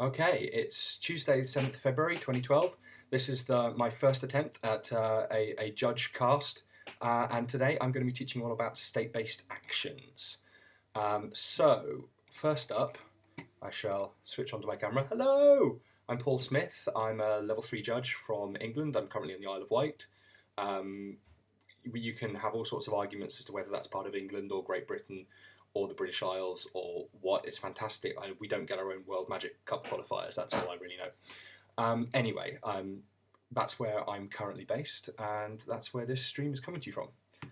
Okay, it's Tuesday, the 7th of February 2012. This is my first attempt at a judge cast, and today I'm going to be teaching all about state-based actions. So, first up, I shall switch onto my camera. Hello! I'm Paul Smith. I'm a level 3 judge from England. I'm currently on the Isle of Wight. You can have all sorts of arguments as to whether that's part of England or Great Britain or the British Isles or what. It's fantastic. We don't get our own World Magic Cup qualifiers. That's all I really know. Anyway, that's where I'm currently based, and that's where this stream is coming to you from.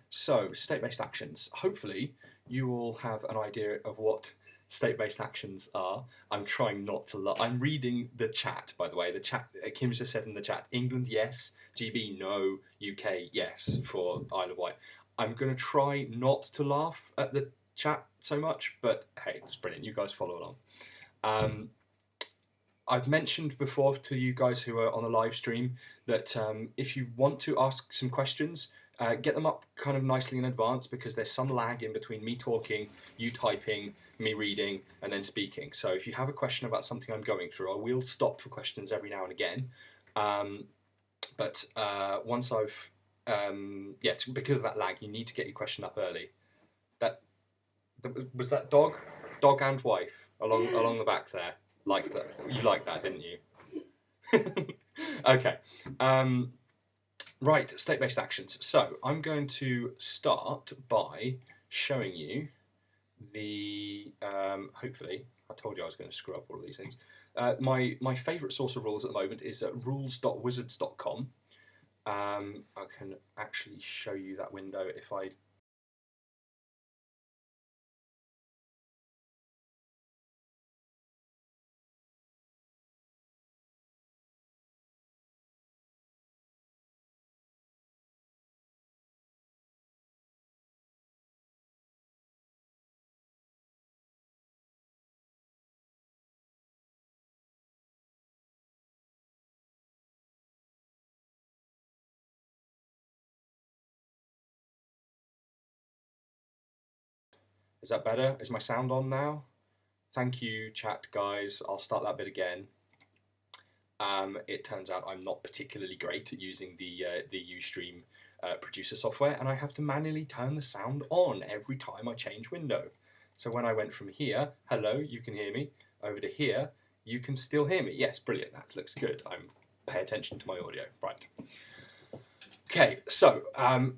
So, state-based actions. Hopefully, you all have an idea of what state-based actions are. I'm trying not to laugh. I'm reading the chat, by the way. The chat, Kim's just said in the chat, England, yes. GB, no. UK, yes, for Isle of Wight. I'm going to try not to laugh at the chat so much, but hey, it's brilliant. You guys follow along. I've mentioned before to you guys who are on the live stream that if you want to ask some questions, get them up kind of nicely in advance, because there's some lag in between me talking, you typing, me reading, and then speaking. So if you have a question about something I'm going through, I will stop for questions every now and again. But once I've, because of that lag, you need to get your question up early. Was that dog and wife along the back there? Like that, you liked that, didn't you? Okay. Right, state-based actions. So I'm going to start by showing you the. Hopefully, I told you I was going to screw up all of these things. My favourite source of rules at the moment is rules.wizards.com. I can actually show you that window if I. Is that better? Is my sound on now? Thank you, chat guys. I'll start that bit again. It turns out I'm not particularly great at using the Ustream producer software, and I have to manually turn the sound on every time I change window. So when I went from here, hello, you can hear me, over to here, you can still hear me. Yes, brilliant, that looks good. Pay attention to my audio, right. Okay, so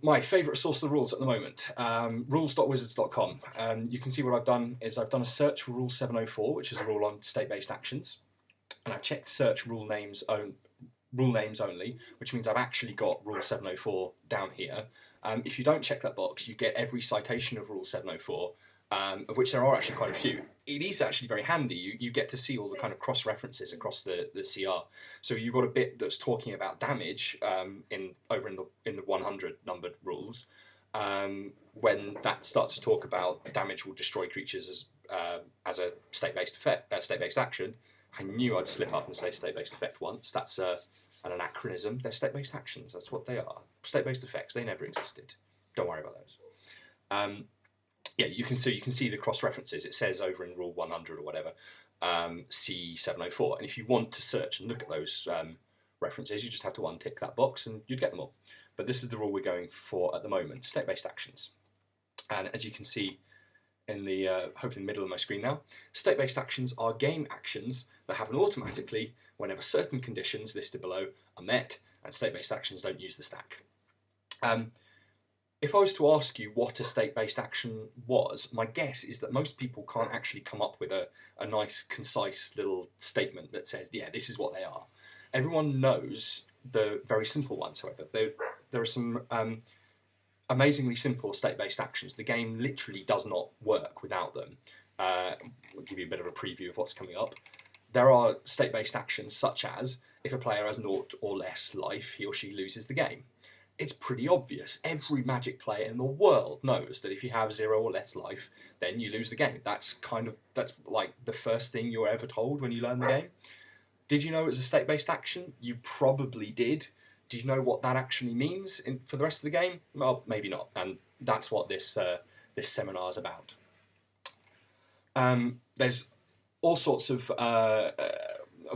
my favourite source of the rules at the moment, rules.wizards.com. You can see what I've done is I've done a search for Rule 704, which is a rule on state-based actions, and I've checked search rule names only, which means I've actually got Rule 704 down here. If you don't check that box, you get every citation of Rule 704, of which there are actually quite a few. It is actually very handy. You get to see all the kind of cross-references across the CR. So you've got a bit that's talking about damage over in the 100 numbered rules. When that starts to talk about damage will destroy creatures as a state-based action, I knew I'd slip up and say state-based effect once. That's an anachronism. They're state-based actions. That's what they are. State-based effects. They never existed. Don't worry about those. Yeah, you can see the cross references. It says over in Rule 100 or whatever, C704. And if you want to search and look at those references, you just have to untick that box and you'd get them all. But this is the rule we're going for at the moment: state-based actions. And as you can see in the hopefully in the middle of my screen now, state-based actions are game actions that happen automatically whenever certain conditions listed below are met, and state-based actions don't use the stack. If I was to ask you what a state-based action was, my guess is that most people can't actually come up with a nice, concise little statement that says, yeah, this is what they are. Everyone knows the very simple ones, however. There are some amazingly simple state-based actions. The game literally does not work without them. I'll give you a bit of a preview of what's coming up. There are state-based actions such as, if a player has 0 or less life, he or she loses the game. It's pretty obvious. Every Magic player in the world knows that if you have 0 or less life, then you lose the game. That's like the first thing you're ever told when you learn the game. Did you know it was a state-based action? You probably did. Do you know what that actually means for the rest of the game? Well, maybe not. And that's what this seminar is about. There's all sorts of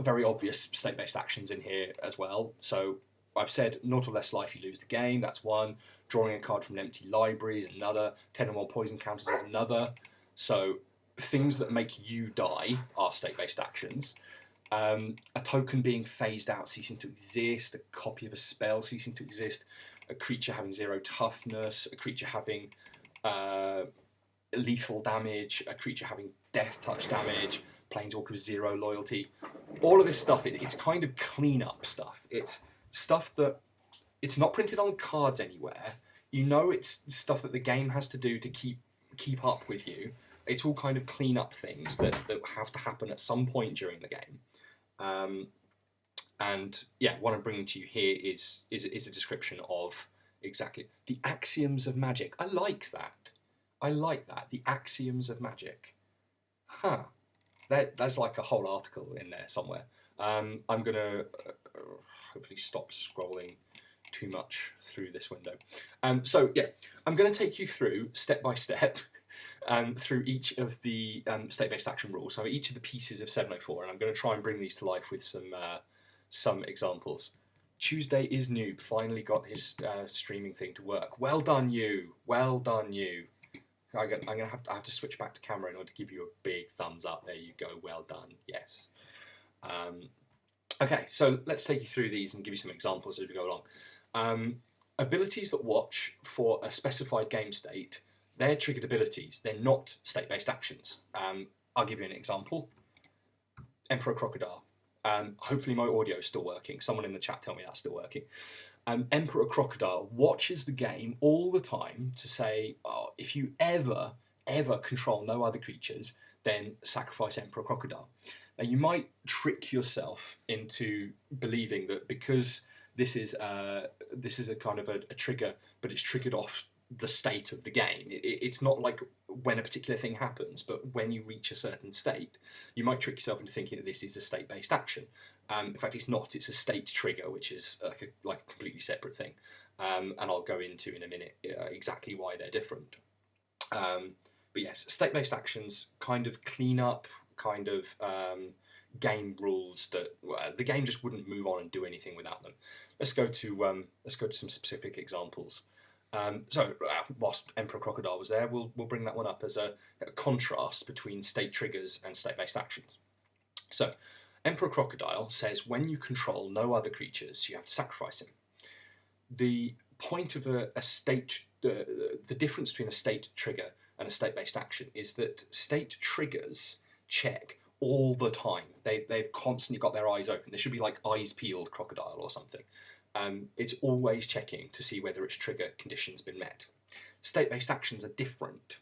very obvious state-based actions in here as well. So I've said 0 or less life, you lose the game. That's one. Drawing a card from an empty library is another. 10 or more poison counters is another. So things that make you die are state-based actions. A token being phased out, ceasing to exist. A copy of a spell ceasing to exist. A creature having 0 toughness. A creature having lethal damage. A creature having death touch damage. Planeswalker with 0 loyalty. All of this stuff, it's kind of clean-up stuff. It's stuff that it's not printed on cards anywhere. You know, it's stuff that the game has to do to keep up with you. It's all kind of clean up things that have to happen at some point during the game. And yeah, what I'm bringing to you here is a description of exactly the axioms of magic. I like that. The axioms of magic. There's like a whole article in there somewhere. I'm going to hopefully stop scrolling too much through this window. So yeah, I'm going to take you through step by step through each of the state-based action rules, so each of the pieces of 704, and I'm going to try and bring these to life with some examples. Tuesday is Noob finally got his streaming thing to work. Well done, you. Well done, you. I'm gonna have to switch back to camera in order to give you a big thumbs up. There you go. Well done. Yes. Okay, so let's take you through these and give you some examples as we go along. Abilities that watch for a specified game state, they're triggered abilities. They're not state-based actions. I'll give you an example. Emperor Crocodile. Hopefully my audio is still working. Someone in the chat tell me that's still working. Emperor Crocodile watches the game all the time to say, oh, if you ever control no other creatures, then sacrifice Emperor Crocodile. Now you might trick yourself into believing that because this is a kind of a trigger, but it's triggered off the state of the game. It's not like when a particular thing happens, but when you reach a certain state, you might trick yourself into thinking that this is a state-based action. In fact, it's not. It's a state trigger, which is like a completely separate thing. And I'll go into in a minute exactly why they're different. But yes, state-based actions kind of clean up kind of game rules that the game just wouldn't move on and do anything without them. Let's go to some specific examples. Whilst Emperor Crocodile was there, we'll bring that one up as a contrast between state triggers and state-based actions. So, Emperor Crocodile says when you control no other creatures, you have to sacrifice him. The point of a state, the difference between a state trigger and a state-based action is that state triggers check all the time. They've constantly got their eyes open. They should be like eyes peeled crocodile or something. It's always checking to see whether its trigger condition's been met. State-based actions are different.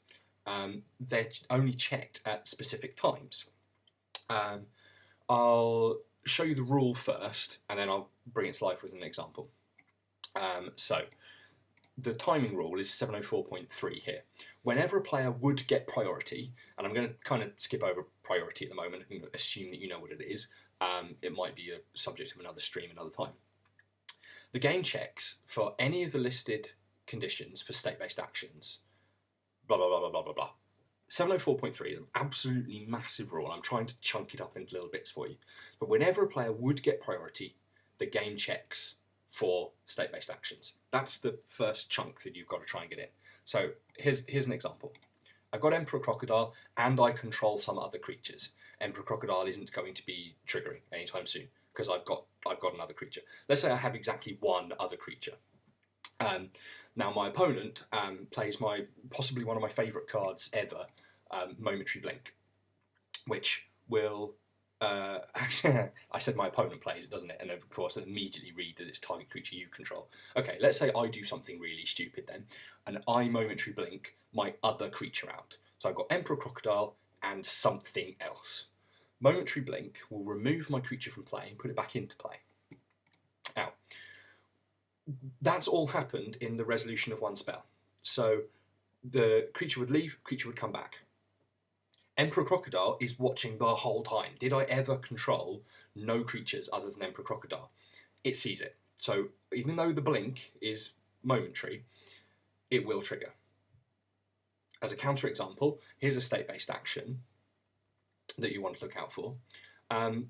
They're only checked at specific times. I'll show you the rule first, and then I'll bring it to life with an example. So, the timing rule is 704.3 here. Whenever a player would get priority, and I'm going to kind of skip over priority at the moment and assume that you know what it is. It might be a subject of another stream another time. The game checks for any of the listed conditions for state-based actions, blah, blah, blah, blah, blah, blah, blah. 704.3 is an absolutely massive rule. I'm trying to chunk it up into little bits for you. But whenever a player would get priority, the game checks for state-based actions. That's the first chunk that you've got to try and get in. So here's an example. I've got Emperor Crocodile and I control some other creatures. Emperor Crocodile isn't going to be triggering anytime soon because I've got another creature. Let's say I have exactly one other creature. Now my opponent plays possibly one of my favourite cards ever, Momentary Blink, which will actually I said my opponent plays it, doesn't it? And of course I immediately read that it's target creature you control. Okay, let's say I do something really stupid then, and I Momentary Blink my other creature out. So I've got Emperor Crocodile and something else. Momentary Blink will remove my creature from play and put it back into play. Now, that's all happened in the resolution of one spell. So the creature would leave, creature would come back. Emperor Crocodile is watching the whole time. Did I ever control no creatures other than Emperor Crocodile? It sees it. So even though the blink is momentary, it will trigger. As a counter example, here's a state-based action that you want to look out for.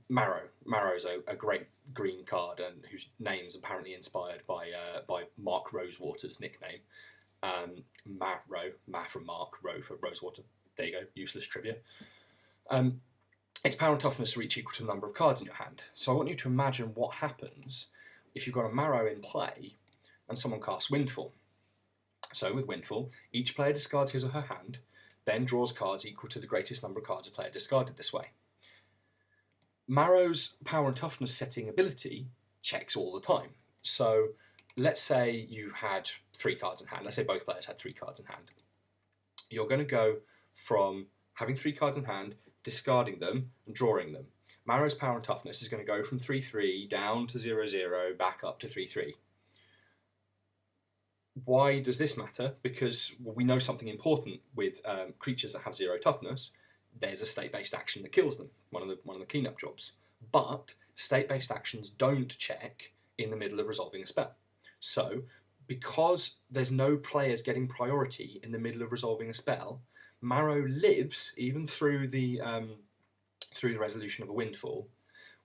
Marrow. Marrow's a great green card, and whose name's apparently inspired by Mark Rosewater's nickname. Marrow, Ma from Mark, Row for Rosewater. There you go, useless trivia. Its power and toughness are each equal to the number of cards in your hand. So I want you to imagine what happens if you've got a Marrow in play and someone casts Windfall. So with Windfall, each player discards his or her hand, then draws cards equal to the greatest number of cards a player discarded this way. Marrow's power and toughness setting ability checks all the time. So let's say you had 3 cards in hand. Let's say both players had 3 cards in hand. You're going to go from having 3 cards in hand, discarding them, and drawing them. Marrow's power and toughness is going to go from 3-3 down to 0-0, back up to 3-3. Why does this matter? Because we know something important with creatures that have 0 toughness. There's a state-based action that kills them, one of the cleanup jobs. But state-based actions don't check in the middle of resolving a spell. So, because there's no players getting priority in the middle of resolving a spell, Marrow lives even through the resolution of a Windfall,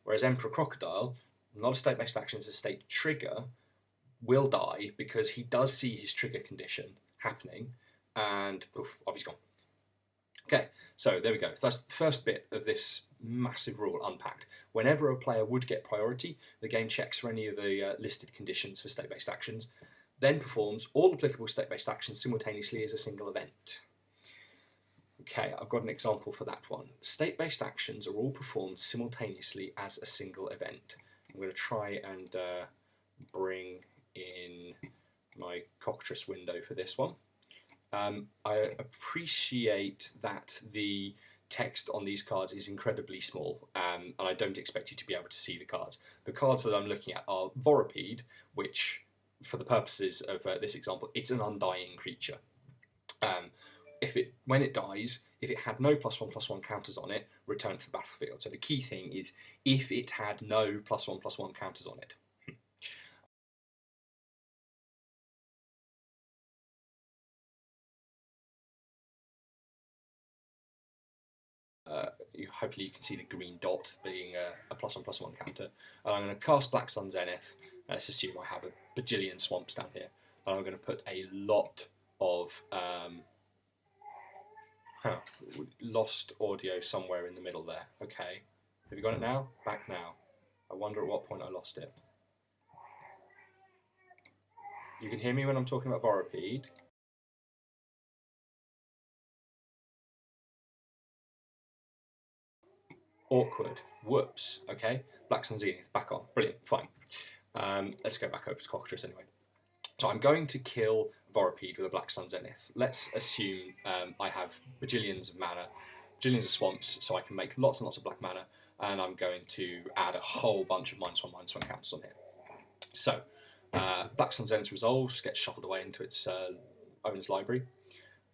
whereas Emperor Crocodile, not a state-based action, it's a state trigger, will die because he does see his trigger condition happening, and poof, off he's gone. Okay, so there we go. That's the first bit of this massive rule unpacked. Whenever a player would get priority, the game checks for any of the listed conditions for state-based actions, then performs all applicable state-based actions simultaneously as a single event. Okay, I've got an example for that one. State-based actions are all performed simultaneously as a single event. I'm going to try and bring in my cockatrice window for this one. I appreciate that the text on these cards is incredibly small, and I don't expect you to be able to see the cards. The cards that I'm looking at are Vorapede, which, for the purposes of this example, it's an undying creature. When it dies, if it had no +1/+1 counters on it, return it to the battlefield. So the key thing is if it had no +1/+1 counters on it. Hopefully you can see the green dot being a +1/+1 counter. And I'm going to cast Black Sun Zenith. Let's assume I have a bajillion swamps down here. And I'm going to put a lot of lost audio somewhere in the middle there. Okay, have you got it now? Back now. I wonder at what point I lost it. You can hear me when I'm talking about Vorapede. Awkward. Whoops. Okay. Black Sun Zenith. Back on. Brilliant. Fine. Let's go back over to Cockatrice anyway. So I'm going to kill Vorapede with a Black Sun Zenith. Let's assume I have bajillions of mana, bajillions of swamps, so I can make lots and lots of black mana, and I'm going to add a whole bunch of -1/-1 counters on here. So, Black Sun Zenith resolves, gets shuffled away into its owner's library.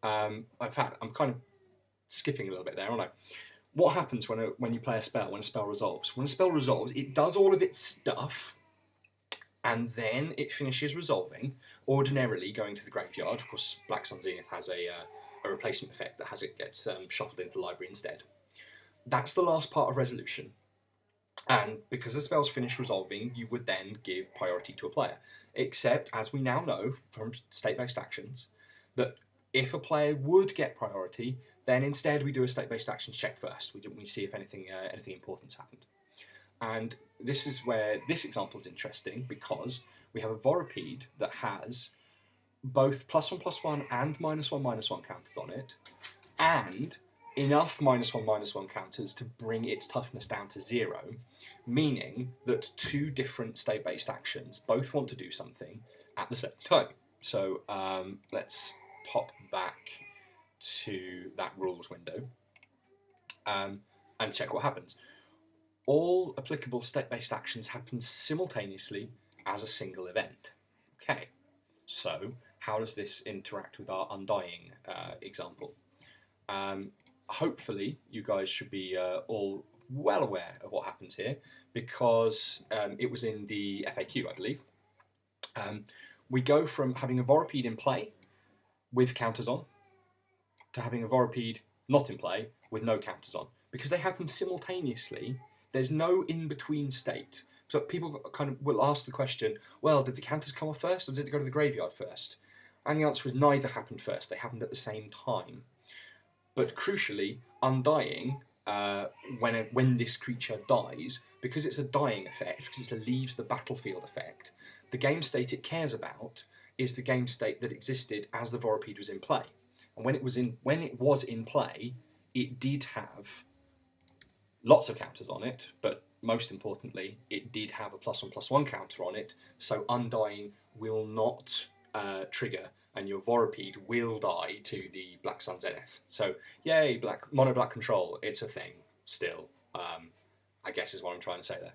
In fact, I'm kind of skipping a little bit there, aren't I? What happens when you play a spell, when a spell resolves? When a spell resolves, it does all of its stuff, and then it finishes resolving, ordinarily going to the graveyard. Of course, Black Sun Zenith has a replacement effect that has it get shuffled into the library instead. That's the last part of resolution. And because the spell's finished resolving, you would then give priority to a player. Except, as we now know from state-based actions, that if a player would get priority, then instead we do a state-based actions check first. We see if anything important's happened. And this is where this example is interesting, because we have a Vorapede that has both +1/+1 and -1/-1 counters on it, and enough -1/-1 counters to bring its toughness down to 0, meaning that 2 different state-based actions both want to do something at the same time. So let's pop back to that rules window and check what happens. All applicable state-based actions happen simultaneously as a single event. Okay, so how does this interact with our Undying example? Hopefully you guys should be all well aware of what happens here, because it was in the FAQ, I believe. We go from having a Vorapede in play with counters on to having a Vorapede not in play with no counters on, because they happen simultaneously. There's no in-between state. So people kind of will ask the question, well, did the counters come off first or did it go to the graveyard first? And the answer is neither happened first. They happened at the same time. But crucially, Undying, when this creature dies, because it's a dying effect, because it's a leaves the battlefield effect, the game state it cares about is the game state that existed as the Vorapede was in play. And when it was in play, it did have lots of counters on it, but most importantly, it did have a +1/+1 counter on it, so Undying will not trigger, and your Vorapede will die to the Black Sun Zenith. So, yay, mono black control, it's a thing still, I guess is what I'm trying to say there.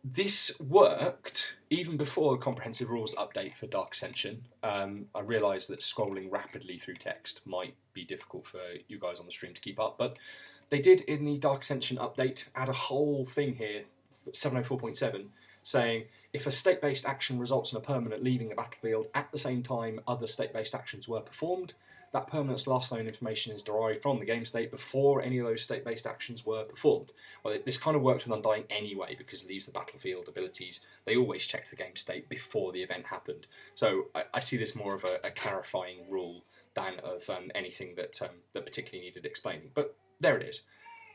This worked even before the comprehensive rules update for Dark Ascension. I realise that scrolling rapidly through text might be difficult for you guys on the stream to keep up, but they did in the Dark Ascension update add a whole thing here, 704.7, saying if a state-based action results in a permanent leaving the battlefield at the same time other state-based actions were performed, that permanent's last known information is derived from the game state before any of those state-based actions were performed. Well, this kind of worked with Undying anyway, because it leaves the battlefield abilities, they always check the game state before the event happened. So I see this more of a clarifying rule than of anything that particularly needed explaining. But there it is.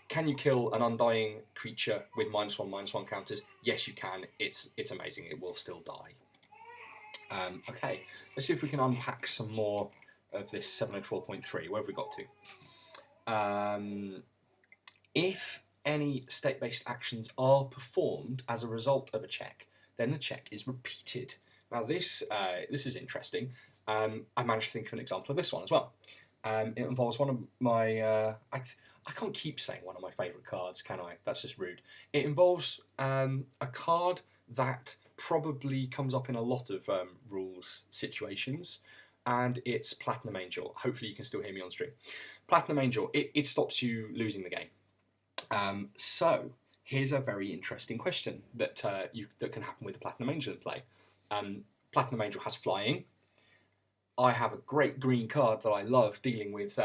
Can you kill an Undying creature with -1/-1 counters? Yes, you can. It's amazing. It will still die. Okay, let's see if we can unpack some more of this 704.3. Where have we got to? If any state-based actions are performed as a result of a check, then the check is repeated. Now this is interesting. I managed to think of an example of this one as well. It involves one of my... I can't keep saying one of my favourite cards, can I? That's just rude. It involves a card that probably comes up in a lot of rules situations, and it's Platinum Angel. Hopefully you can still hear me on stream. Platinum Angel, it stops you losing the game. So here's a very interesting question that can happen with the Platinum Angel in play. Platinum Angel has flying. I have a great green card that I love dealing with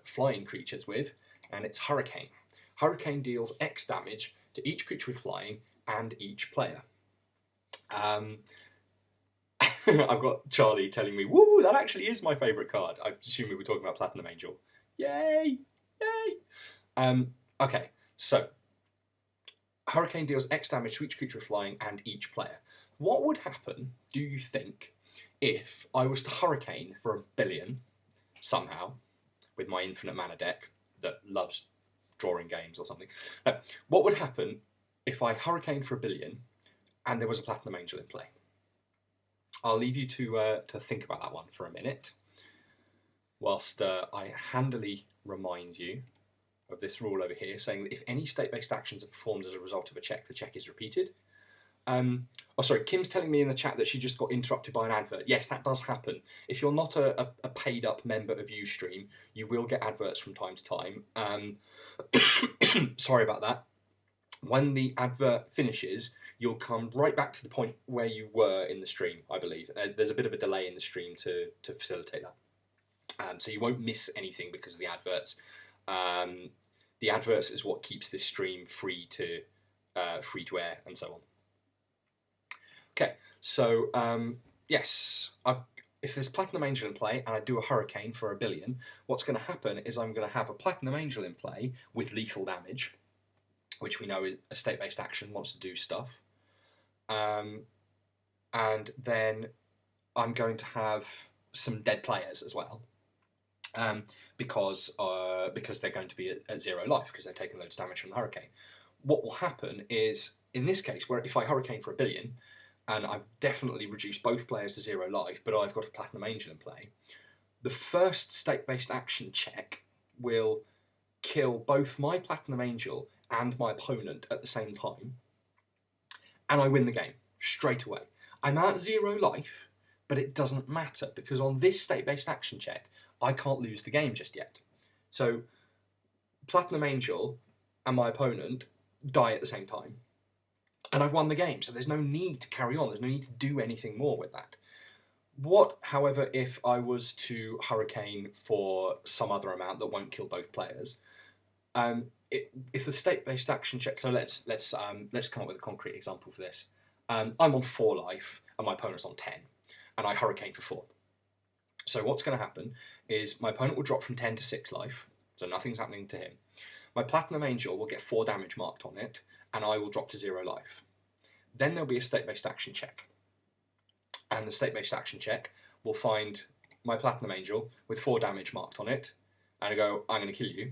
flying creatures with, and it's Hurricane. Hurricane deals X damage to each creature with flying and each player. I've got Charlie telling me, woo, that actually is my favourite card. I assume we were talking about Platinum Angel. Yay! Yay! Okay, so Hurricane deals X damage to each creature with flying and each player. What would happen, do you think, if I was to Hurricane for 1 billion, somehow, with my infinite mana deck that loves drawing games or something? What would happen if I Hurricane for 1 billion and there was a Platinum Angel in play? I'll leave you to think about that one for a minute, whilst I handily remind you of this rule over here, saying that if any state-based actions are performed as a result of a check, the check is repeated. Kim's telling me in the chat that she just got interrupted by an advert. Yes, that does happen. If you're not a paid-up member of Ustream, you will get adverts from time to time. Sorry about that. When the advert finishes, you'll come right back to the point where you were in the stream, I believe. There's a bit of a delay in the stream to facilitate that. So you won't miss anything because of the adverts. The adverts is what keeps this stream free to air and so on. Okay, so yes, if there's Platinum Angel in play and I do a Hurricane for 1 billion, what's going to happen is I'm going to have a Platinum Angel in play with lethal damage, which we know is a state-based action, wants to do stuff. And then I'm going to have some dead players as well, because they're going to be at 0 life, because they're taking loads of damage from the Hurricane. What will happen is, in this case, where if I Hurricane for 1 billion, and I've definitely reduced both players to 0 life, but I've got a Platinum Angel in play, the first state-based action check will kill both my Platinum Angel and my opponent at the same time, and I win the game straight away. I'm at 0 life, but it doesn't matter, because on this state-based action check, I can't lose the game just yet. So Platinum Angel and my opponent die at the same time, and I've won the game, so there's no need to carry on. There's no need to do anything more with that. What, however, if I was to Hurricane for some other amount that won't kill both players? if the state-based action check, so let's come up with a concrete example for this. I'm on 4 life and my opponent's on 10, and I hurricane for 4. So what's going to happen is my opponent will drop from 10 to 6 life, so nothing's happening to him. My Platinum Angel will get 4 damage marked on it, and I will drop to 0 life. Then there'll be a state-based action check, and the state-based action check will find my Platinum Angel with 4 damage marked on it, and I go, I'm going to kill you.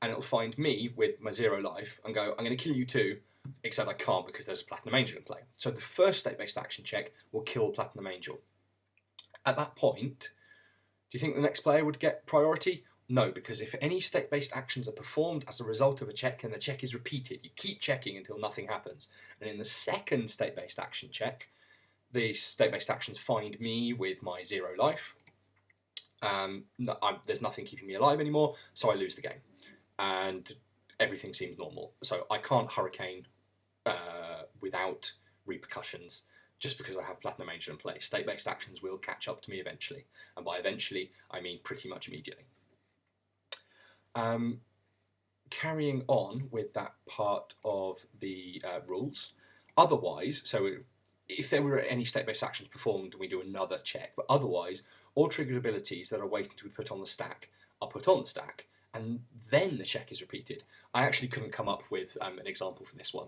And it'll find me with my 0 life and go, I'm going to kill you too, except I can't because there's a Platinum Angel in play. So the first state-based action check will kill Platinum Angel. At that point, do you think the next player would get priority? No, because if any state-based actions are performed as a result of a check, then the check is repeated. You keep checking until nothing happens. And in the second state-based action check, the state-based actions find me with my 0 life. There's nothing keeping me alive anymore, so I lose the game. And everything seems normal. So I can't hurricane without repercussions just because I have Platinum Angel in play. State-based actions will catch up to me eventually. And by eventually, I mean pretty much immediately. Carrying on with that part of the rules. Otherwise, so if there were any state-based actions performed, we do another check. But otherwise, all triggered abilities that are waiting to be put on the stack are put on the stack. And then the check is repeated. I actually couldn't come up with an example for this one.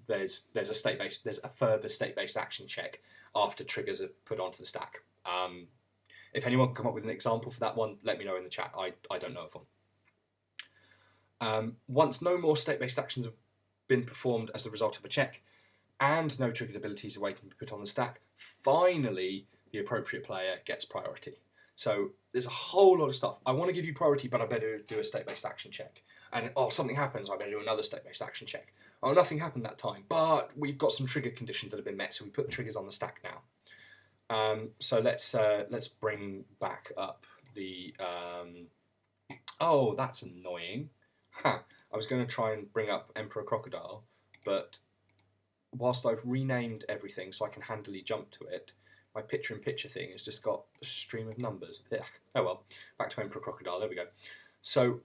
There's a further state-based action check after triggers are put onto the stack. If anyone can come up with an example for that one, let me know in the chat. I don't know of one. Once no more state-based actions have been performed as the result of a check, and no triggered abilities are waiting to be put on the stack, finally the appropriate player gets priority. So there's a whole lot of stuff. I want to give you priority, but I better do a state-based action check. And something happens, I better do another state-based action check. Oh, nothing happened that time, but we've got some trigger conditions that have been met, so we put the triggers on the stack now. So let's bring back up the. Oh, that's annoying. I was going to try and bring up Emperor Crocodile, but whilst I've renamed everything so I can handily jump to it, my picture-in-picture thing has just got a stream of numbers. Ugh. Oh well, back to Emperor Crocodile, there we go. So,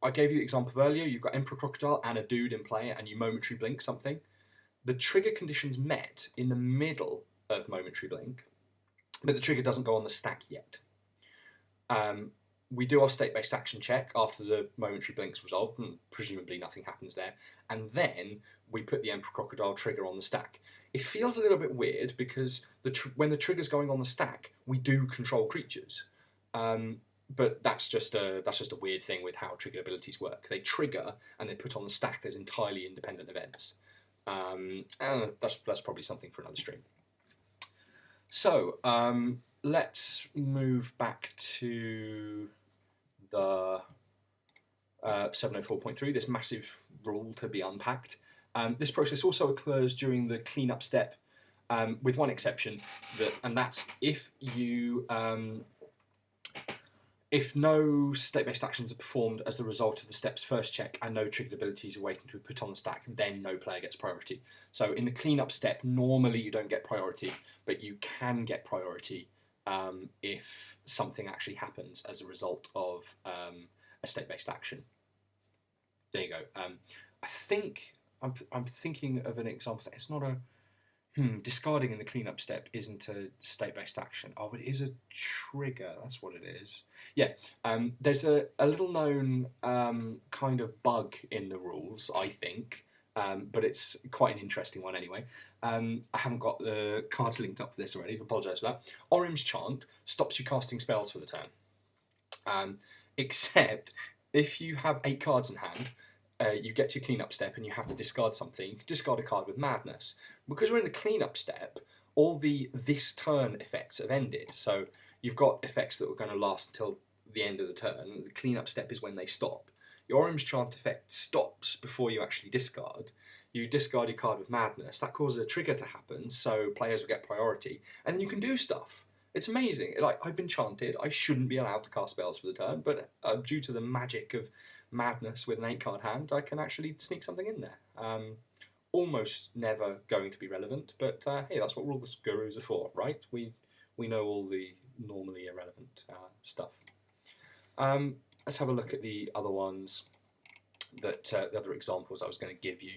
I gave you the example earlier, you've got Emperor Crocodile and a dude in play, and you momentary blink something. The trigger condition's met in the middle of momentary blink, but the trigger doesn't go on the stack yet. We do our state-based action check after the momentary blink's resolved, and presumably nothing happens there, and then we put the Emperor Crocodile trigger on the stack. It feels a little bit weird because when the trigger's going on the stack, we do control creatures, but that's just a weird thing with how trigger abilities work. They trigger and they put on the stack as entirely independent events. And that's probably something for another stream. So let's move back to the 704.3, this massive rule to be unpacked. This process also occurs during the cleanup step, with one exception, and that's if no state-based actions are performed as the result of the step's first check and no triggered abilities are waiting to be put on the stack, then no player gets priority. So in the cleanup step, normally you don't get priority, but you can get priority if something actually happens as a result of a state-based action. There you go. I think I'm thinking of an example that it's not a discarding in the cleanup step isn't a state-based action. Oh, it is a trigger. That's what it is. Yeah. There's a little known kind of bug in the rules, I think, but it's quite an interesting one anyway. I haven't got the cards linked up for this already. I apologise for that. Orim's Chant stops you casting spells for the turn, except if you have 8 cards in hand. You get to your cleanup step and you have to discard something. You can discard a card with Madness. Because we're in the cleanup step, all the this turn effects have ended. So you've got effects that are going to last until the end of the turn. The cleanup step is when they stop. Your Orim's Chant effect stops before you actually discard. You discard your card with Madness. That causes a trigger to happen, so players will get priority. And then you can do stuff. It's amazing. Like, I've been chanted. I shouldn't be allowed to cast spells for the turn, but due to the magic of Madness with an 8-card hand, I can actually sneak something in there. Almost never going to be relevant, but hey, that's what rules gurus are for, right? We know all the normally irrelevant stuff. Let's have a look at the other ones. that the other examples I was going to give you.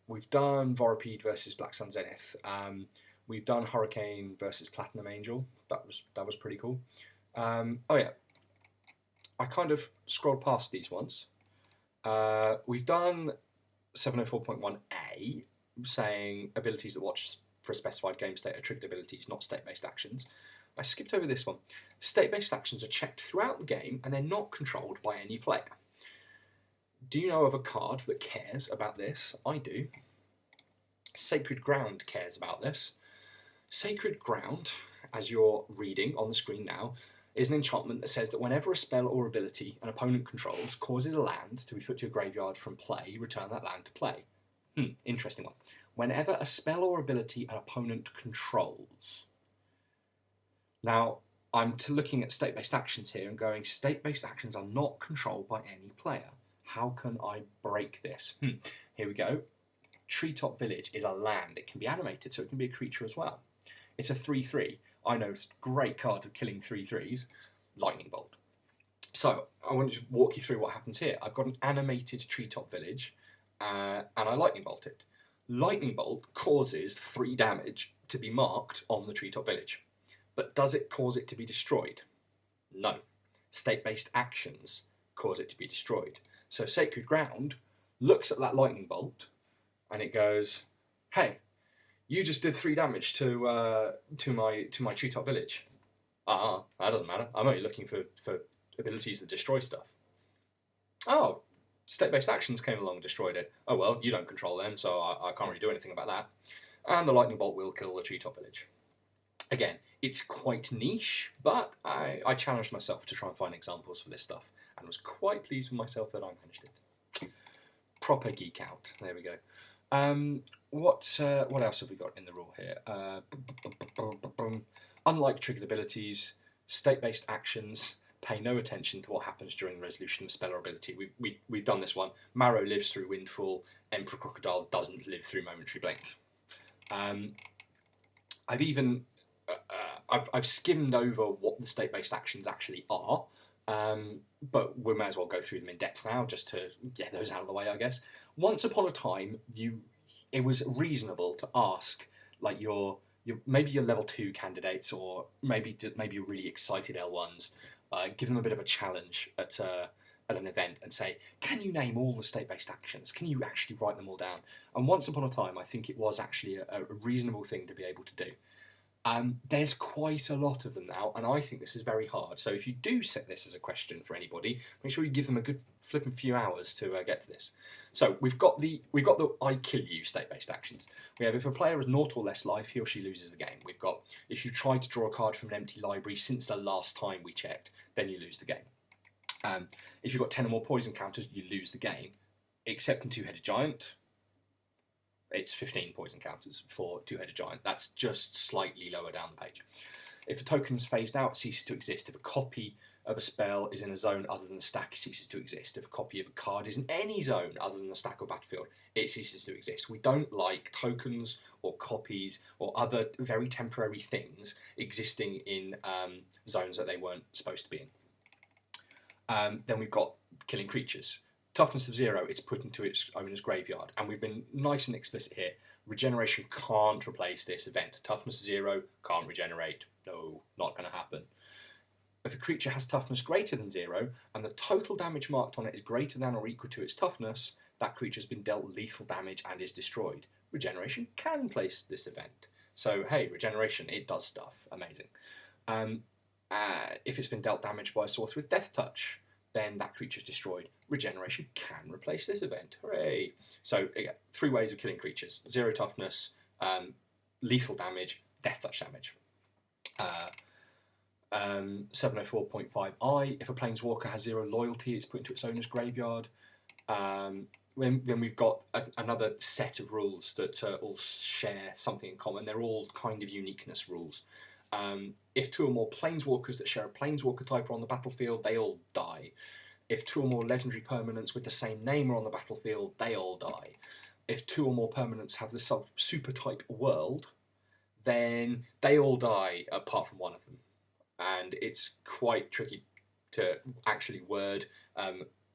We've done Vorapede versus Black Sun Zenith. We've done Hurricane versus Platinum Angel. That was pretty cool. Oh yeah, I kind of scrolled past these ones. We've done 704.1a, saying abilities that watch for a specified game state are triggered abilities, not state-based actions. I skipped over this one. State-based actions are checked throughout the game and they're not controlled by any player. Do you know of a card that cares about this? I do. Sacred Ground cares about this. Sacred Ground, as you're reading on the screen now, is an enchantment that says that whenever a spell or ability an opponent controls causes a land to be put to your graveyard from play, return that land to play. Interesting one. Whenever a spell or ability an opponent controls. Now, I'm looking at state-based actions here and going, state-based actions are not controlled by any player. How can I break this? Here we go. Treetop Village is a land. It can be animated, so it can be a creature as well. It's a 3/3. I know it's a great card of killing 3/3s. Lightning Bolt. So, I want to walk you through what happens here. I've got an animated Treetop Village, and I Lightning Bolt it. Lightning Bolt causes 3 damage to be marked on the Treetop Village. But does it cause it to be destroyed? No. State-based actions cause it to be destroyed. So Sacred Ground looks at that Lightning Bolt and it goes, hey, you just did 3 damage to my Treetop Village. That doesn't matter. I'm only looking for abilities that destroy stuff. Oh, state-based actions came along and destroyed it. Oh well, you don't control them, so I can't really do anything about that. And the Lightning Bolt will kill the Treetop Village. Again, it's quite niche, but I challenged myself to try and find examples for this stuff, and was quite pleased with myself that I managed it. Proper geek out. There we go. What else have we got in the rule here? Unlike triggered abilities, state-based actions pay no attention to what happens during the resolution of a spell or ability. We've done this one. Marrow lives through Windfall. Emperor Crocodile doesn't live through Momentary Blink. I've even I've skimmed over what the state-based actions actually are, but we may as well go through them in depth now, just to get those out of the way, I guess. Once upon a time, it was reasonable to ask, like maybe your level 2 candidates, or maybe you're really excited L1s, give them a bit of a challenge at an event and say, can you name all the state-based actions? Can you actually write them all down? And once upon a time, I think it was actually a reasonable thing to be able to do. There's quite a lot of them now, and I think this is very hard. So if you do set this as a question for anybody, make sure you give them a good flipping few hours to get to this. So we've got the I kill you state-based actions. We have if a player has 0 or less life, he or she loses the game. We've got if you try to draw a card from an empty library since the last time we checked, then you lose the game. If you've got 10 or more poison counters, you lose the game, except in Two-Headed Giant. It's 15 poison counters for Two-Headed Giant. That's just slightly lower down the page. If a token is phased out, it ceases to exist. If a copy of a spell is in a zone other than the stack, it ceases to exist. If a copy of a card is in any zone other than the stack or battlefield, it ceases to exist. We don't like tokens or copies or other very temporary things existing in zones that they weren't supposed to be in. Then we've got killing creatures. Toughness of 0, it's put into its owner's graveyard. And we've been nice and explicit here. Regeneration can't replace this event. Toughness 0, can't regenerate. No, not going to happen. If a creature has toughness greater than 0, and the total damage marked on it is greater than or equal to its toughness, that creature has been dealt lethal damage and is destroyed. Regeneration can replace this event. So, hey, regeneration, it does stuff. Amazing. If it's been dealt damage by a source with Death Touch, then that creature is destroyed. Regeneration can replace this event. Hooray! So, again, 3 ways of killing creatures. 0 toughness, lethal damage, Death Touch damage. 704.5i, if a Planeswalker has 0 loyalty, it's put into its owner's graveyard. Then we've got another set of rules that all share something in common. They're all kind of uniqueness rules. If 2 or more Planeswalkers that share a Planeswalker type are on the battlefield, they all die. If 2 or more legendary permanents with the same name are on the battlefield, they all die. If 2 or more permanents have the super type world, then they all die apart from one of them. And it's quite tricky to actually word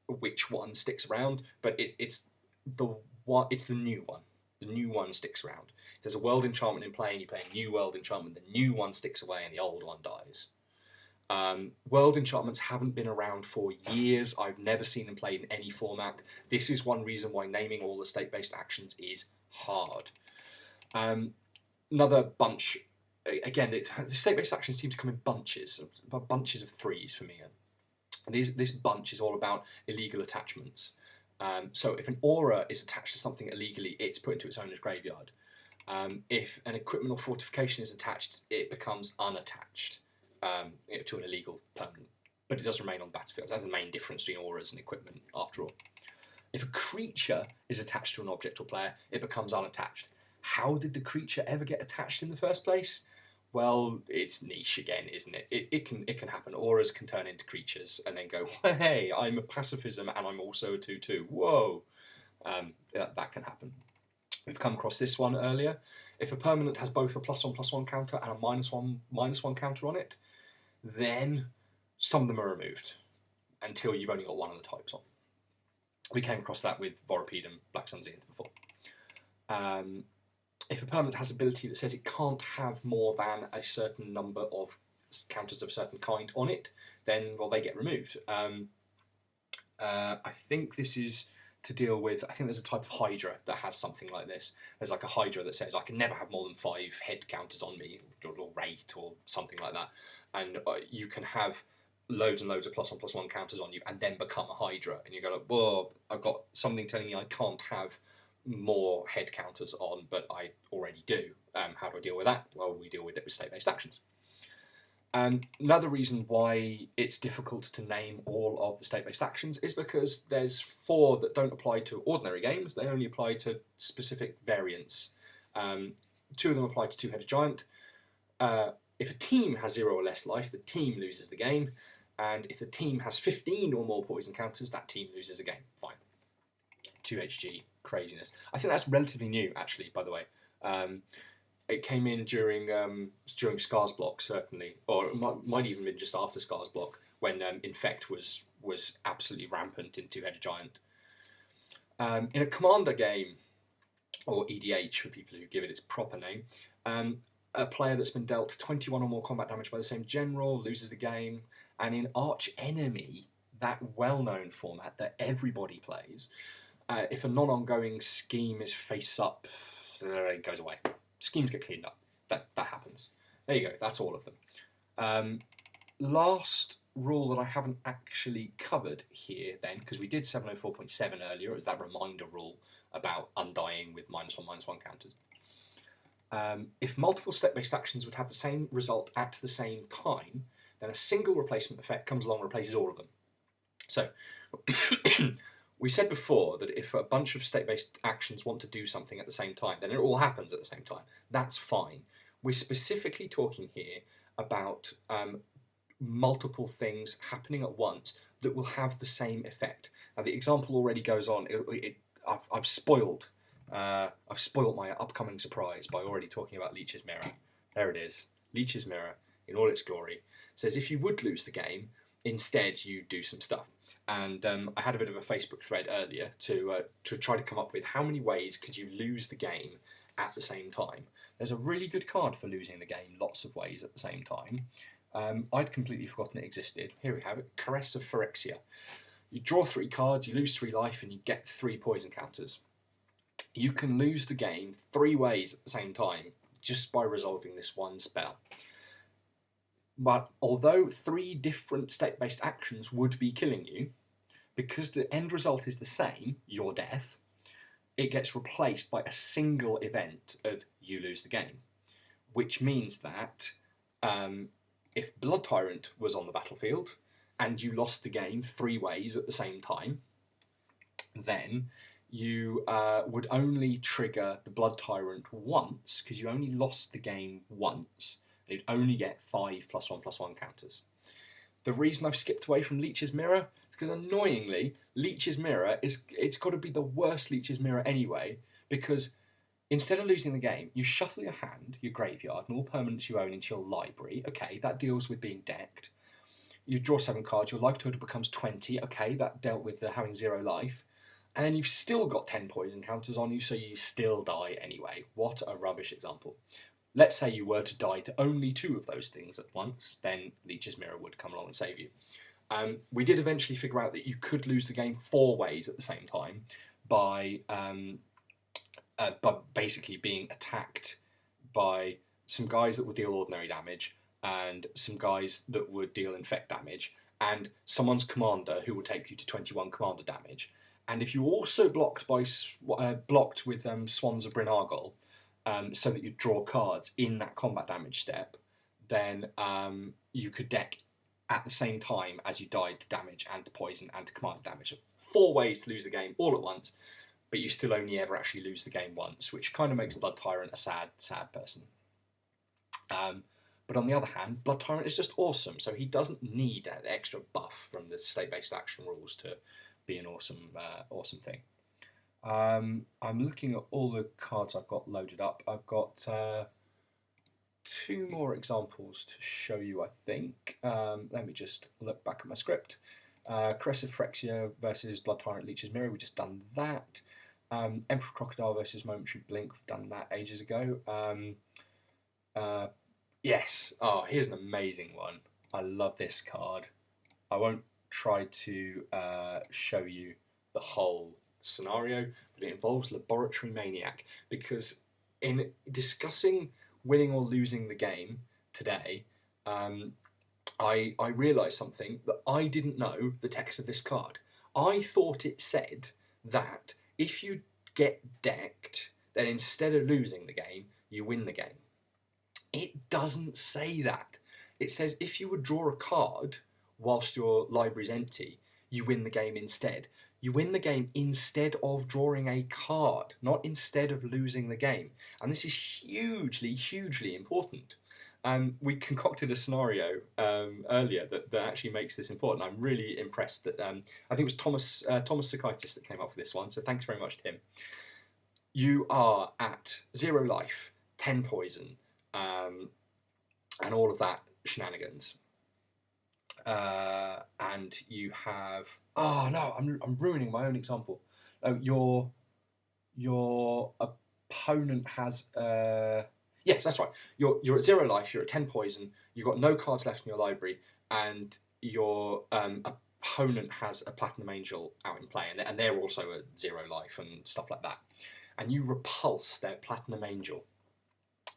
which one sticks around, but it's the one. It's the new one. The new one sticks around. If there's a world enchantment in play and you play a new world enchantment, the new one sticks away and the old one dies. World enchantments haven't been around for years. I've never seen them played in any format. This is one reason why naming all the state-based actions is hard. Another bunch, again, the state-based actions seem to come in bunches of threes for me. This bunch is all about illegal attachments. So if an aura is attached to something illegally, it's put into its owner's graveyard. If an equipment or fortification is attached, it becomes unattached to an illegal permanent. But it does remain on the battlefield. That's the main difference between auras and equipment, after all. If a creature is attached to an object or player, it becomes unattached. How did the creature ever get attached in the first place? Well, it's niche again, isn't it? It can happen. Auras can turn into creatures and then go, hey, I'm a pacifism and I'm also a 2/2. Whoa. That can happen. We've come across this one earlier. If a permanent has both a +1/+1 counter and a -1/-1 counter on it, then some of them are removed until you've only got one of the types on. We came across that with Vorapede and Black Sun Zenith before. If a permanent has ability that says it can't have more than a certain number of counters of a certain kind on it, then, well, they get removed. I think this is to deal with, I think there's a type of Hydra that has something like this. There's like a Hydra that says, I can never have more than 5 head counters on me, or rate, or something like that. And you can have loads and loads of +1/+1 counters on you and then become a Hydra. And you go like, whoa, I've got something telling me I can't have more head counters on, but I already do. How do I deal with that? Well, we deal with it with state-based actions. Another reason why it's difficult to name all of the state-based actions is because there's 4 that don't apply to ordinary games. They only apply to specific variants. 2 of them apply to Two-Headed Giant. If a team has 0 or less life, the team loses the game. And if the team has 15 or more poison counters, that team loses the game. Fine. 2HG, craziness. I think that's relatively new, actually, by the way. It came in during Scars Block, certainly, or it might even been just after Scars Block, when Infect was absolutely rampant in Two-Headed Giant. In a Commander game, or EDH for people who give it its proper name, a player that's been dealt 21 or more combat damage by the same general loses the game, and in Arch Enemy, that well-known format that everybody plays, if a non-ongoing scheme is face-up, it goes away. Schemes get cleaned up. That happens. There you go. That's all of them. Last rule that I haven't actually covered here then, because we did 704.7 earlier, it was that reminder rule about undying with -1/-1 counters. If multiple step-based actions would have the same result at the same time, then a single replacement effect comes along and replaces all of them. So, we said before that if a bunch of state-based actions want to do something at the same time, then it all happens at the same time. That's fine. We're specifically talking here about multiple things happening at once that will have the same effect. Now, the example already goes on. I've spoiled my upcoming surprise by already talking about Leech's Mirror. There it is. Leech's Mirror, in all its glory, says if you would lose the game, instead you do some stuff. And I had a bit of a Facebook thread earlier to try to come up with how many ways could you lose the game at the same time. There's a really good card for losing the game lots of ways at the same time. I'd completely forgotten it existed. Here we have it, Caress of Phyrexia. You draw 3 cards, you lose 3 life, and you get 3 poison counters. You can lose the game 3 ways at the same time just by resolving this one spell. But although 3 different state-based actions would be killing you, because the end result is the same, your death, it gets replaced by a single event of you lose the game. Which means that if Blood Tyrant was on the battlefield and you lost the game 3 ways at the same time, then you would only trigger the Blood Tyrant once, because you only lost the game once. You'd only get 5 +1/+1 counters. The reason I've skipped away from Leech's Mirror is because, annoyingly, Leech's Mirror it's got to be the worst Leech's Mirror anyway, because instead of losing the game, you shuffle your hand, your graveyard, and all permanents you own into your library. Okay, that deals with being decked. you draw 7 cards, your life total becomes 20. Okay, that dealt with having 0 life. And then you've still got 10 poison counters on you, so you still die anyway. What a rubbish example. Let's say you were to die to only 2 of those things at once, then Leech's Mirror would come along and save you. We did eventually figure out that you could lose the game 4 ways at the same time by basically being attacked by some guys that would deal ordinary damage and some guys that would deal infect damage, and someone's commander who will take you to 21 commander damage. And if you also blocked with Swans of Bryn Argol, so that you draw cards in that combat damage step, then you could deck at the same time as you died to damage and to poison and to commander damage. So 4 ways to lose the game all at once, but you still only ever actually lose the game once, which kind of makes Blood Tyrant a sad, sad person. But on the other hand, Blood Tyrant is just awesome, so he doesn't need that extra buff from the state-based action rules to be an awesome, awesome thing. I'm looking at all the cards I've got loaded up. I've got 2 more examples to show you, I think. Let me just look back at my script. Caressive Phyrexia versus Blood Tyrant Leech's Mirror, we've just done that. Emperor Crocodile versus Momentary Blink, we've done that ages ago. Yes, here's an amazing one. I love this card. I won't try to show you the whole scenario, but it involves Laboratory Maniac, because in discussing winning or losing the game today, I realised something that I didn't know the text of this card. I thought it said that if you get decked, then instead of losing the game, you win the game. It doesn't say that. It says if you would draw a card whilst your library's empty, you win the game instead. You win the game instead of drawing a card, not instead of losing the game. And this is hugely, hugely important. We concocted a scenario earlier that actually makes this important. I'm really impressed that I think it was Thomas Sakaitis that came up with this one, so thanks very much to him. You are at 0 life, 10 poison, and all of that shenanigans. And you have... Oh no, I'm ruining my own example. Your opponent has... Yes, that's right. You're at 0 life, you're at 10 poison, you've got no cards left in your library, and your opponent has a Platinum Angel out in play, and they're also at 0 life and stuff like that. And you repulse their Platinum Angel.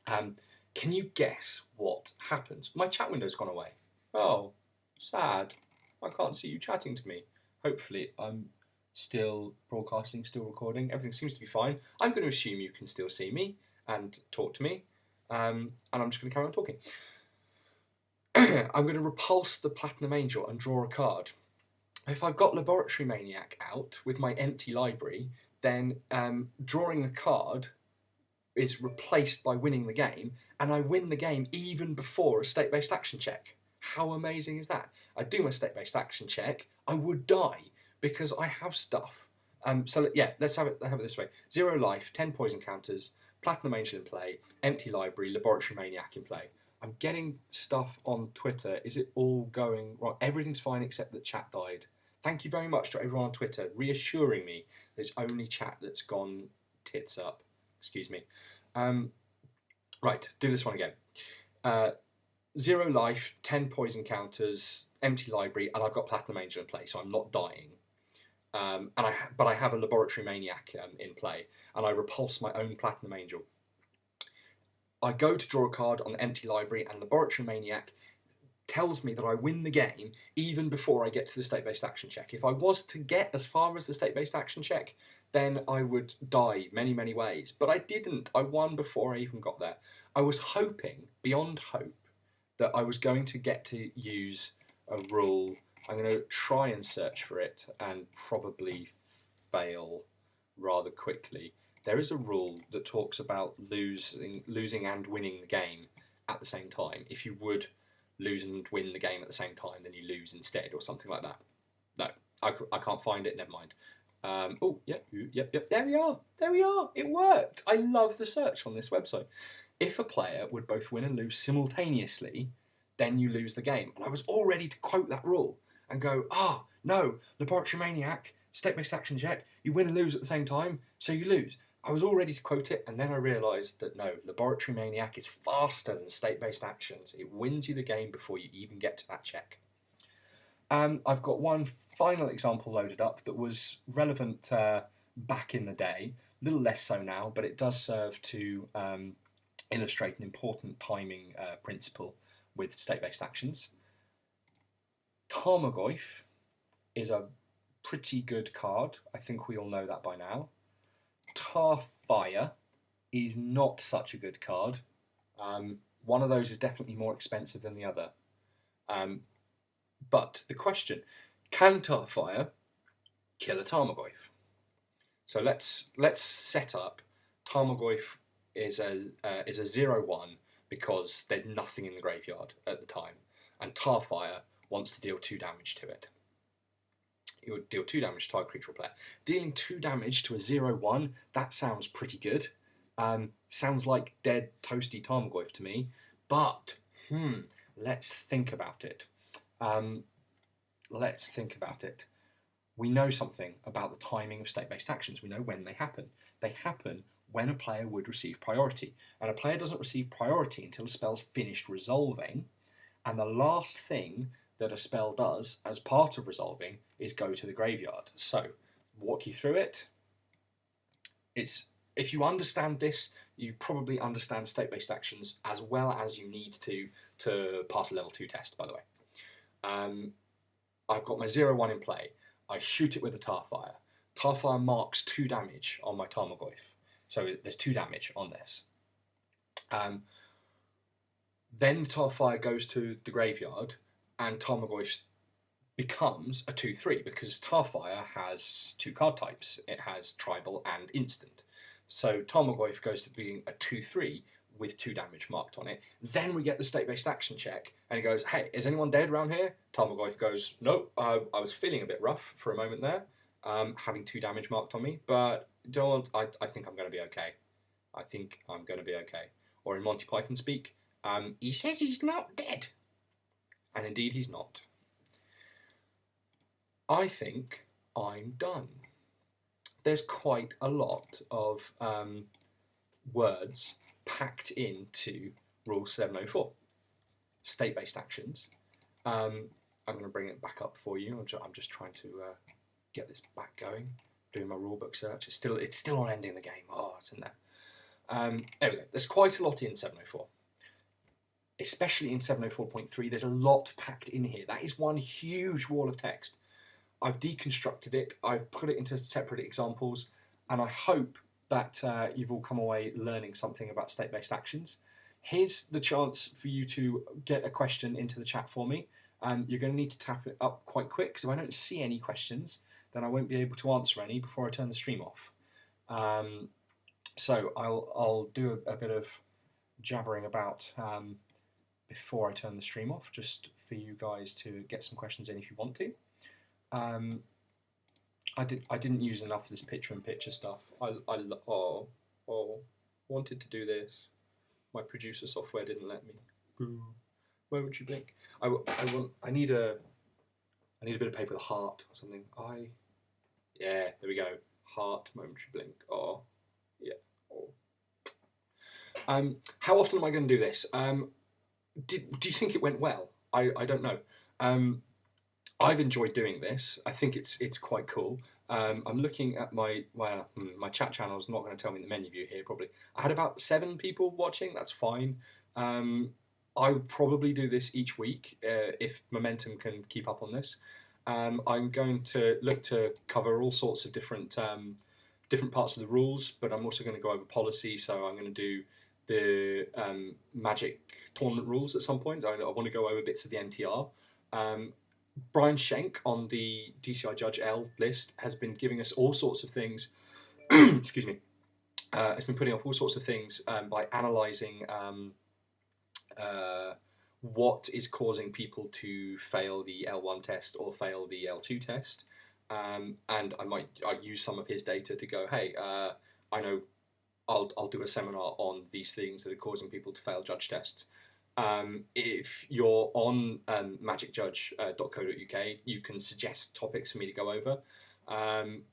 Can you guess what happens? My chat window's gone away. Oh, sad. I can't see you chatting to me. Hopefully I'm still broadcasting, still recording. Everything seems to be fine. I'm going to assume you can still see me and talk to me. And I'm just going to carry on talking. I'm going to repulse the Platinum Angel and draw a card. If I've got Laboratory Maniac out with my empty library, then drawing a card is replaced by winning the game, and I win the game even before a state-based action check. How amazing is that? I do my state-based action check, I would die because I have stuff. So yeah, let's have it this way. 0 life, 10 poison counters, Platinum Angel in play, empty library, Laboratory Maniac in play. I'm getting stuff on Twitter. Is it all going wrong? Everything's fine except that chat died. Thank you very much to everyone on Twitter reassuring me there's only chat that's gone tits up. Excuse me. Right, do this one again. 0 life, 10 poison counters, empty library, and I've got Platinum Angel in play, so I'm not dying. But I have a Laboratory Maniac in play, and I repulse my own Platinum Angel. I go to draw a card on the empty library, and Laboratory Maniac tells me that I win the game even before I get to the state-based action check. If I was to get as far as the state-based action check, then I would die many, many ways. But I didn't. I won before I even got there. I was hoping, beyond hope, that I was going to get to use a rule. I'm going to try and search for it and probably fail rather quickly. There is a rule that talks about losing and winning the game at the same time. If you would lose and win the game at the same time, then you lose instead, or something like that. No, I can't find it. Never mind. Oh, yep. There we are. It worked. I love the search on this website. If a player would both win and lose simultaneously, then you lose the game. And I was all ready to quote that rule and go, no, Laboratory Maniac, state-based action check, you win and lose at the same time, so you lose. I was all ready to quote it, and then I realised that no, Laboratory Maniac is faster than state-based actions. It wins you the game before you even get to that check. I've got one final example loaded up that was relevant back in the day, a little less so now, but it does serve to illustrate an important timing principle with state-based actions. Tarmogoyf is a pretty good card. I think we all know that by now. Tarfire is not such a good card. One of those is definitely more expensive than the other. But the question, can Tarfire kill a Tarmogoyf? So let's set up Tarmogoyf is a 0/1 because there's nothing in the graveyard at the time, and Tarfire wants to deal 2 damage to it. It would deal 2 damage to target creature or player. Dealing 2 damage to a 0/1, that sounds pretty good. Sounds like dead toasty Tarmogoyf to me, but let's think about it. We know something about the timing of state-based actions. We know when they happen. They happen when a player would receive priority. And a player doesn't receive priority until a spell's finished resolving. And the last thing that a spell does as part of resolving is go to the graveyard. So, walk you through it. If you understand this, you probably understand state-based actions as well as you need to pass a level 2 test, by the way. I've got my 0/1 in play. I shoot it with a Tarfire. Tarfire marks 2 damage on my Tarmogoyf. So there's 2 damage on this. Then Tarfire goes to the graveyard and Tarmogoyf becomes a 2/3 because Tarfire has 2 card types. It has tribal and instant. So Tarmogoyf goes to being a 2/3 with 2 damage marked on it. Then we get the state-based action check, and he goes, hey, is anyone dead around here? Tarmogoyf goes, no, I was feeling a bit rough for a moment there, having 2 damage marked on me, but I think I'm going to be okay. I think I'm going to be okay. Or in Monty Python speak, he says he's not dead. And indeed he's not. I think I'm done. There's quite a lot of words packed into Rule 704. State-based actions. I'm going to bring it back up for you. I'm just trying to get this back going. Doing my rulebook search. It's still on ending the game. Oh, it's in there. There we go. There's quite a lot in 704. Especially in 704.3, there's a lot packed in here. That is one huge wall of text. I've deconstructed it. I've put it into separate examples, and I hope that you've all come away learning something about state-based actions. Here's the chance for you to get a question into the chat for me. You're going to need to tap it up quite quick, because if I don't see any questions, then I won't be able to answer any before I turn the stream off. So I'll do a bit of jabbering about before I turn the stream off, just for you guys to get some questions in if you want to. I didn't use enough of this picture-in-picture stuff. I wanted to do this. My producer software didn't let me. Boo. Momentary blink. I need a bit of paper with a heart or something. Yeah, there we go. Heart, momentary blink. Oh, yeah. Oh. How often am I going to do this? Do you think it went well? I don't know. I've enjoyed doing this. I think it's quite cool. I'm looking at my chat channel is not going to tell me the menu view here probably. I had about 7 people watching. That's fine. I would probably do this each week if momentum can keep up on this. I'm going to look to cover all sorts of different parts of the rules, but I'm also going to go over policy. So I'm going to do the Magic tournament rules at some point. I want to go over bits of the MTR. Brian Schenk on the DCI Judge L list has been giving us all sorts of things. Excuse me. Has been putting up all sorts of things by analysing what is causing people to fail the L1 test or fail the L2 test. And I'll use some of his data to go, hey, I know I'll do a seminar on these things that are causing people to fail judge tests. If you're on magicjudge.co.uk, you can suggest topics for me to go over.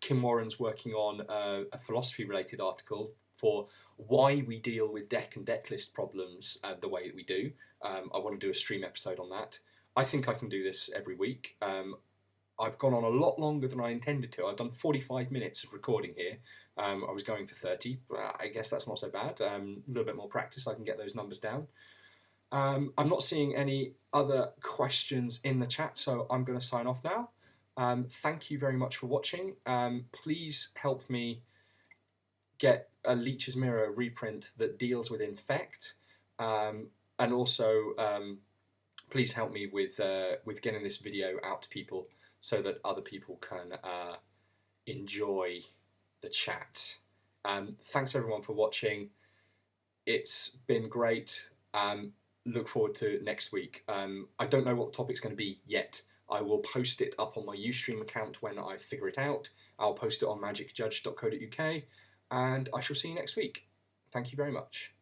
Kim Warren's working on a philosophy-related article for why we deal with deck and deck list problems the way that we do. I want to do a stream episode on that. I think I can do this every week. I've gone on a lot longer than I intended to. I've done 45 minutes of recording here. I was going for 30, but I guess that's not so bad. A little bit more practice, I can get those numbers down. I'm not seeing any other questions in the chat, so I'm going to sign off now. Thank you very much for watching. Please help me get a Leech's Mirror reprint that deals with Infect, and also please help me with getting this video out to people so that other people can enjoy the chat. Thanks everyone for watching. It's been great. Look forward to next week. I don't know what the topic's going to be yet. I will post it up on my Ustream account when I figure it out. I'll post it on magicjudge.co.uk, and I shall see you next week. Thank you very much.